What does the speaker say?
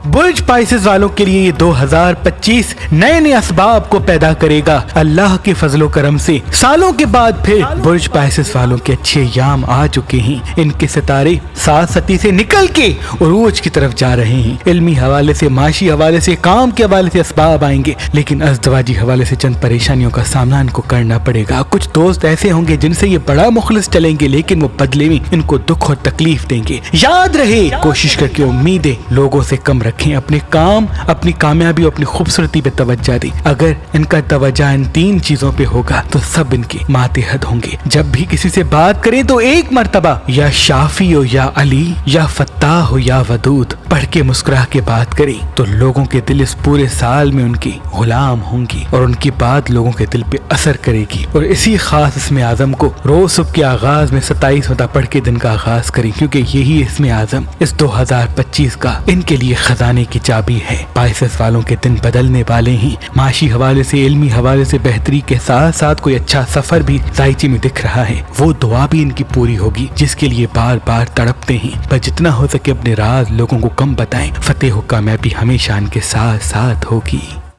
बुर्ज Pisces वालों के लिए ये 2025 नए नए असबाब को पैदा करेगा अल्लाह के फजलो करम से। सालों के बाद फिर बुर्ज पाइसेस वालों के अच्छे याम आ चुके हैं। इनके सितारे सात सती से निकल के उरूज की तरफ जा रहे हैं। इल्मी हवाले से, माशी हवाले से, काम के हवाले से असबाब आएंगे, लेकिन अज़दवाजी हवाले से चंद परेशानियों का सामना इनको करना पड़ेगा। कुछ दोस्त ऐसे होंगे जिनसे ये बड़ा मुखलिस चलेंगे, लेकिन वो बदले में इनको दुख और तकलीफ देंगे। याद रहे, कोशिश करके उम्मीदें लोगों से कम रखें, अपने काम, अपनी कामयाबी और अपनी खूबसूरती पे तवज्जो दें। अगर इनका तवज्जो इन तीन चीजों पे होगा तो सब इनके मातेहत होंगे। जब भी किसी से बात करें तो एक मर्तबा या शाफी हो या अली या फत्ताह हो या वदूद पढ़ के मुस्कुरा के बात करें तो लोगों के दिल इस पूरे साल में उनके गुलाम होंगे और उनकी बात लोगों के दिल पे असर करेगी। और इसी खास इसमें आजम को रोज सुबह के आगाज में 27 वता पढ़ के दिन का आगाज करें, क्योंकि यही इसमें आजम इस 2025 का इनके लिए खजाने की चाबी है। पाइसेस वालों के दिन बदलने वाले हैं। माशी हवाले से, इल्मी हवाले से बेहतरी के साथ साथ कोई अच्छा सफर भी जायचे में दिख रहा है। वो दुआ भी इनकी पूरी होगी जिसके लिए बार बार तड़पते हैं। पर जितना हो सके अपने राज लोगों को कम बताएं। फतेह कामयाबी हमेशा इनके साथ साथ होगी।